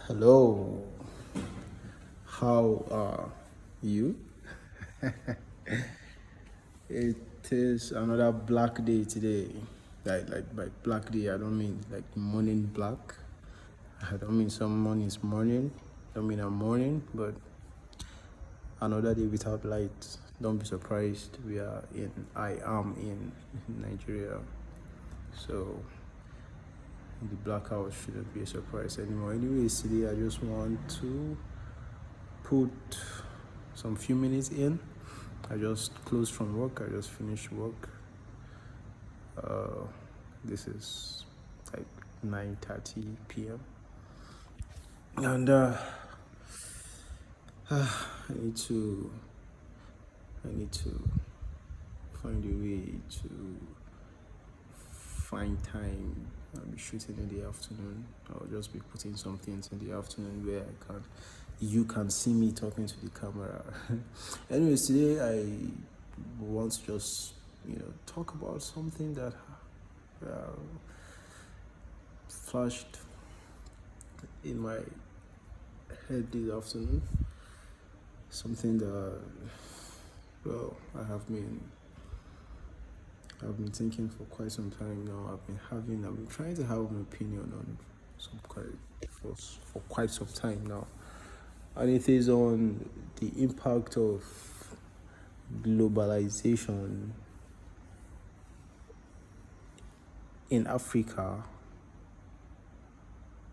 Hello, how are you? It is another black day today. Like by black day, I don't mean like morning black. I don't mean some morning's morning. I don't mean a morning, but another day without light. Don't be surprised. I am in Nigeria. So the blackout shouldn't be a surprise anymore. Anyways, today I just want to put some few minutes in. I just closed from work. I just finished work. This is like 9:30 p.m. and I need to I need to find a way to find time. I'll be shooting in the afternoon. I'll just be putting some things in the afternoon where you can see me talking to the camera. Anyways, today I want to just talk about something that flashed in my head this afternoon. Something that I've been thinking for quite some time now. I've been trying to have an opinion on for quite some time now, and it is on the impact of globalization in Africa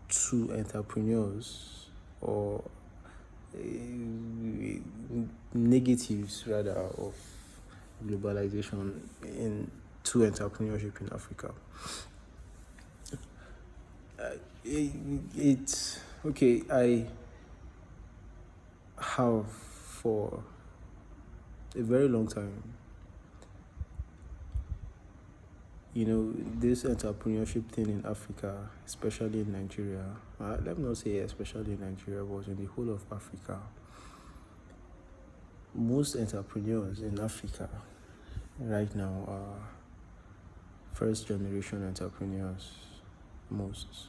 to entrepreneurs, or negatives rather of globalization to entrepreneurship in Africa. It's okay. I have for a very long time, this entrepreneurship thing in Africa, especially in Nigeria. Let me not say especially in Nigeria, but in the whole of Africa. Most entrepreneurs in Africa right now are first generation entrepreneurs. Most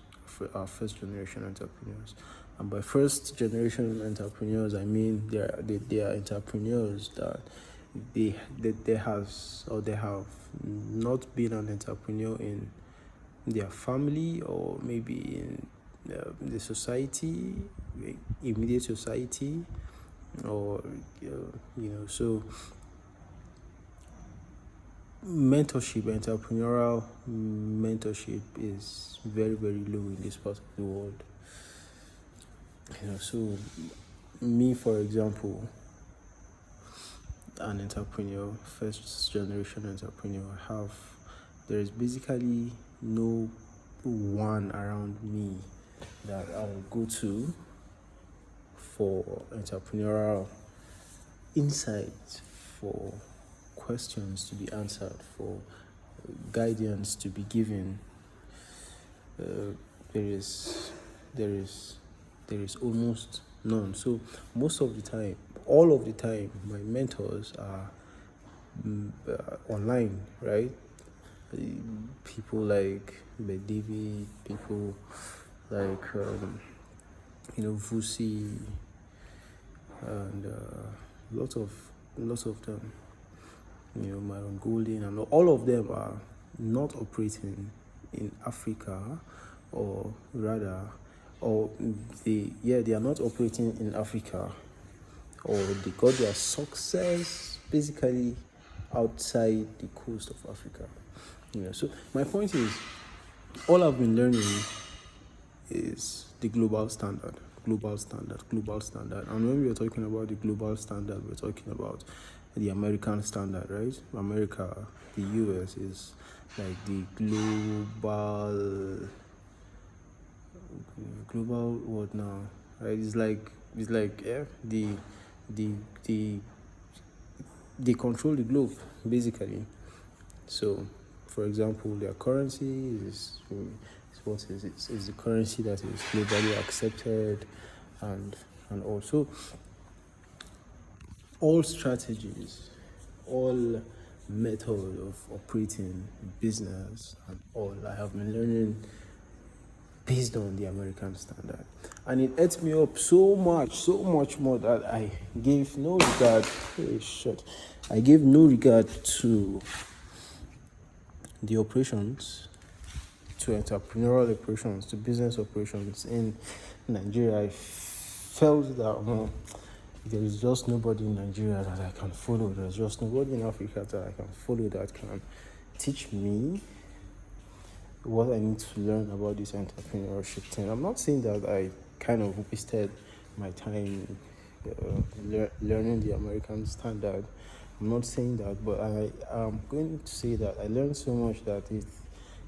are first generation entrepreneurs, and by first generation entrepreneurs, I mean they are entrepreneurs that they have not been an entrepreneur in their family, or maybe in the society, immediate society, or so entrepreneurial mentorship is very, very low in this part of the world. So me, for example, an entrepreneur, first generation entrepreneur, there is basically no one around me that I'll go to for entrepreneurial insights, for questions to be answered, for guidance to be given. There is almost none. So most of the time, all of the time, my mentors are online, right? People like David, people like Vusi, and lots of them. My own Golden, and all of them are not operating in Africa, or rather, they are not operating in Africa, or they got their success basically outside the coast of Africa. So my point is, all I've been learning is the global standard. And when we are talking about the global standard, we're talking about the American standard, right? America, the US is like the global what now, right? It's like they control the globe basically. So, for example, their currency is the currency that is globally accepted, and also all strategies, all method of operating business, and all I have been learning based on the American standard. And it ate me up so much more that I gave no regard. Hey, shit. I gave no regard to the operations, to entrepreneurial operations, to business operations in Nigeria. I felt that there is just nobody in Nigeria that I can follow. There's just nobody in Africa that I can follow that can teach me what I need to learn about this entrepreneurship thing. I'm not saying that I kind of wasted my time learning the American standard. I'm not saying that, but I am going to say that I learned so much that it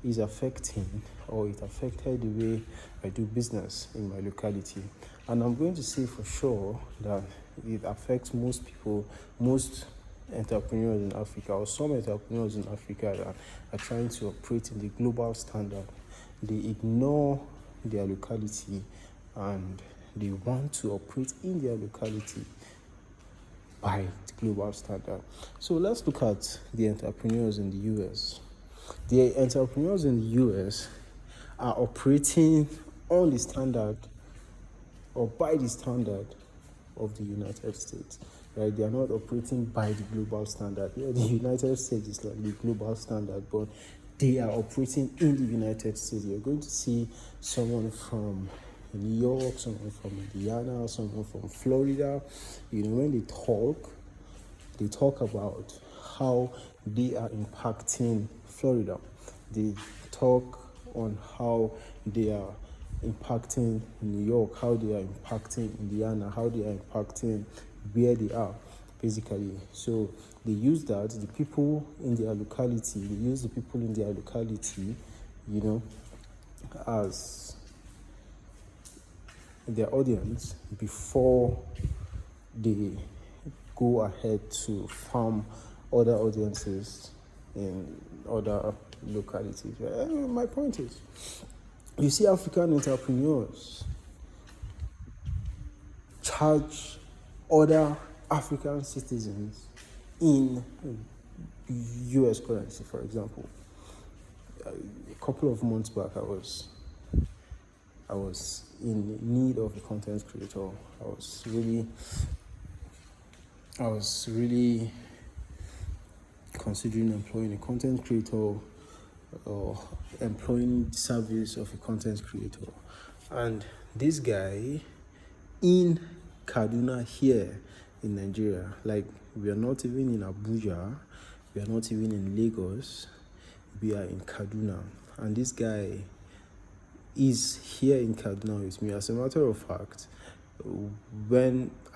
is affecting, or it affected the way I do business in my locality. And I'm going to say for sure that it affects most people, most entrepreneurs in Africa, or some entrepreneurs in Africa that are trying to operate in the global standard. They ignore their locality and they want to operate in their locality by the global standard. So let's look at the entrepreneurs in the US. The entrepreneurs in the US are operating on the standard, or by the standard, of the United States, right? They are not operating by the global standard. Yeah, the United States is like the global standard, but they are operating in the United States. You're going to see someone from New York, someone from Indiana, someone from Florida. When they talk about how they are impacting Florida. They talk on how they are impacting New York, how they are impacting Indiana, how they are impacting where they are, basically. So they use that, the people in their locality, as their audience before they go ahead to farm other audiences in other localities. My point is, you see African entrepreneurs charge other African citizens in US currency, for example. A couple of months back, I was in need of a content creator. I was really considering employing a content creator, or employing the service of a content creator. And this guy in Kaduna, here in Nigeria, like, we are not even in Abuja, we are not even in Lagos, we are in Kaduna. And this guy is here in Kaduna with me. As a matter of fact,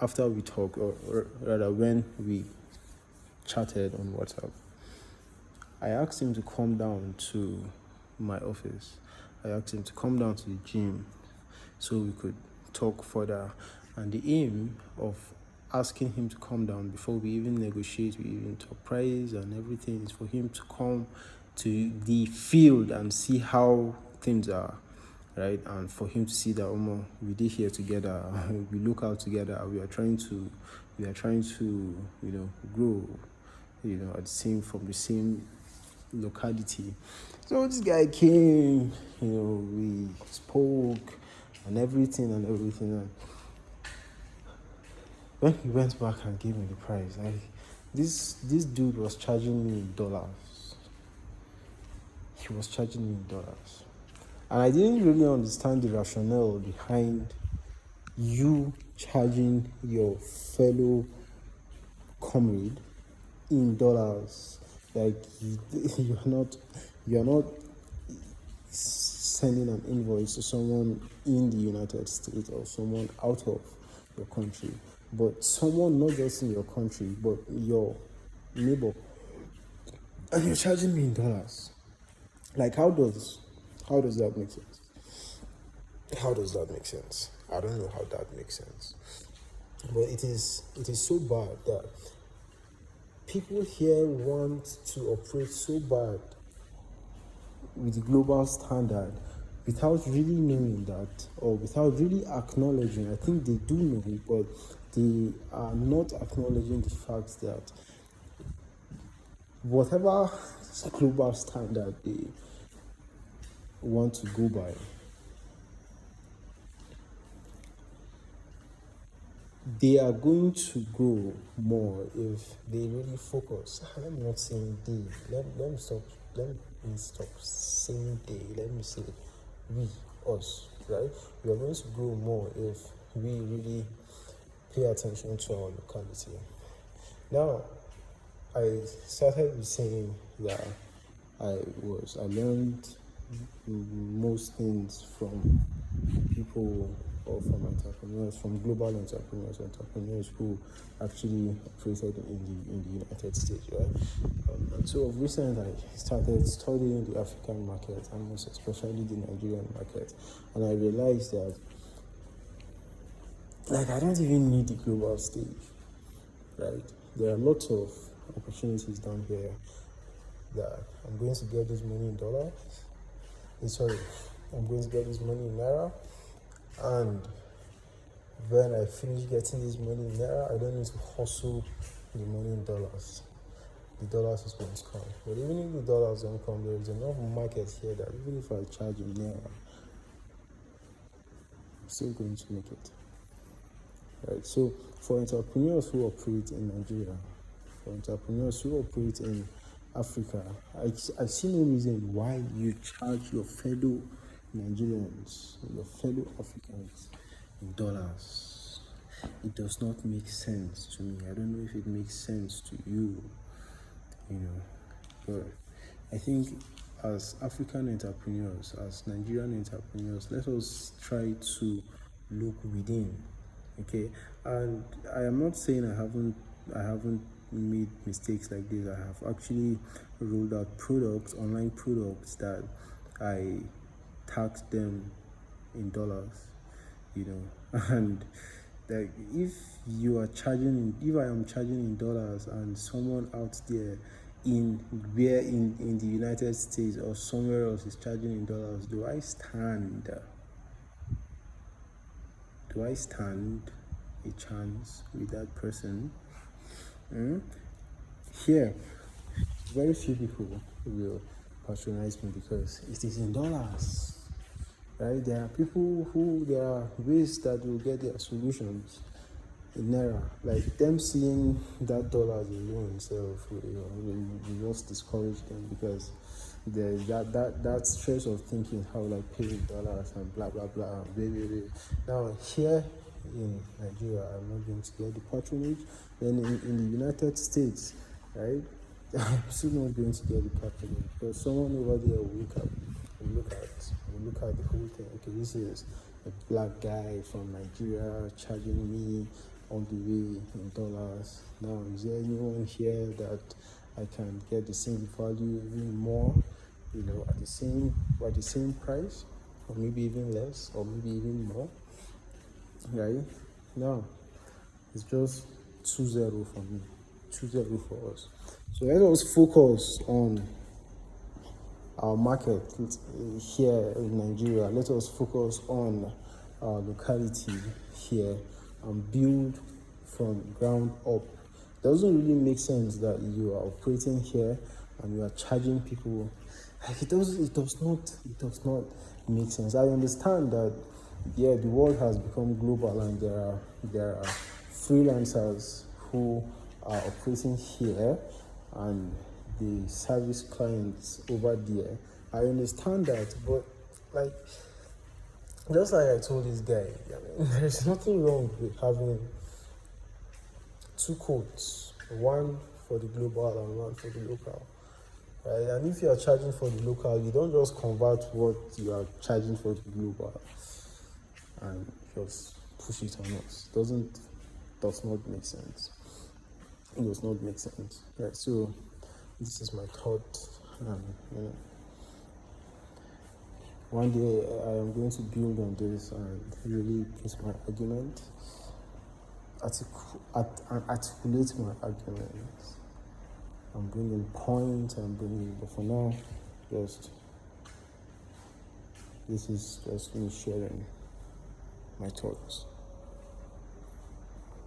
after we talked, or rather when we chatted on WhatsApp, I asked him to come down to my office. I asked him to come down to the gym so we could talk further. And the aim of asking him to come down before we even negotiate, we even talk price and everything, is for him to come to the field and see how things are, right? And for him to see that we did here together, we look out together, we are trying to grow, from the same locality. So this guy came, we spoke and everything. And when he went back and gave me the price, this dude was charging me in dollars. He was charging me in dollars. And I didn't really understand the rationale behind you charging your fellow comrade in dollars. Like, you're not sending an invoice to someone in the United States or someone out of your country, but someone not just in your country, but your neighbor, and you're charging me in dollars. Like, how does that make sense? How does that make sense? I don't know how that makes sense. But it is so bad that people here want to operate so bad with the global standard without really knowing that, or without really acknowledging. I think they do know it, but they are not acknowledging the fact that whatever global standard they want to go by, they are going to grow more if they really focus. Let me not say they. Let me stop saying they. Let me say we, us, right? We are going to grow more if we really pay attention to our locality. Now, I started with saying that I learned most things from people or from entrepreneurs, from global entrepreneurs who actually operated in the United States, right? And so of recent, I started studying the African market and most especially the Nigerian market, and I realized that I don't even need the global stage, right? There are lots of opportunities down here that I'm going to get this money in dollars. Sorry, I'm going to get this money in naira, and when I finish getting this money in naira, I don't need to hustle the money in dollars. The dollars is going to come. But even if the dollars don't come, there is enough market here that even if I charge in naira, I'm still going to make it. Right. So for entrepreneurs who operate in Nigeria, for entrepreneurs who operate in Africa, I see no reason why you charge your fellow Nigerians, your fellow Africans in dollars. It does not make sense to me. I don't know if it makes sense to you, but I think as African entrepreneurs, as Nigerian entrepreneurs, let us try to look within. Okay, and I am not saying I haven't made mistakes like this. I have actually rolled out online products that I taxed them in dollars, and if I am charging in dollars and someone out there in the United States or somewhere else is charging in dollars, do I stand a chance with that person? Here, very few people will patronize me because it is in dollars, right? There are ways that will get their solutions in naira. Like them seeing that dollars alone itself will just discourage them because there's that stress of thinking how paying dollars and blah blah blah. Now here in Nigeria, I'm not going to get the patronage. Then in the United States, right, I'm still not going to get the patronage because someone over there will look at the whole thing. Okay, this is a black guy from Nigeria charging me all the way in dollars. Now, is there anyone here that I can get the same value, even more, at the same price, or maybe even less, or maybe even more? Right? Now, it's just 2-0 for me, 2-0 for us. So let us focus on our market here in Nigeria. Let us focus on our locality here and build from ground up. It doesn't really make sense that you are operating here and you are charging people. It does not make sense. I understand that the world has become global and there are freelancers who are operating here and they service clients over there. I understand that, but just like I told this guy, there's nothing wrong with having two codes, one for the global and one for the local. Right? And if you are charging for the local, you don't just convert what you are charging for the global and just push it on us. Does not make sense. It does not make sense. Right? So this is my thought. One day I am going to build on this and really put my argument, articulate my arguments. I'm bringing points, but for now, this is just me sharing my thoughts.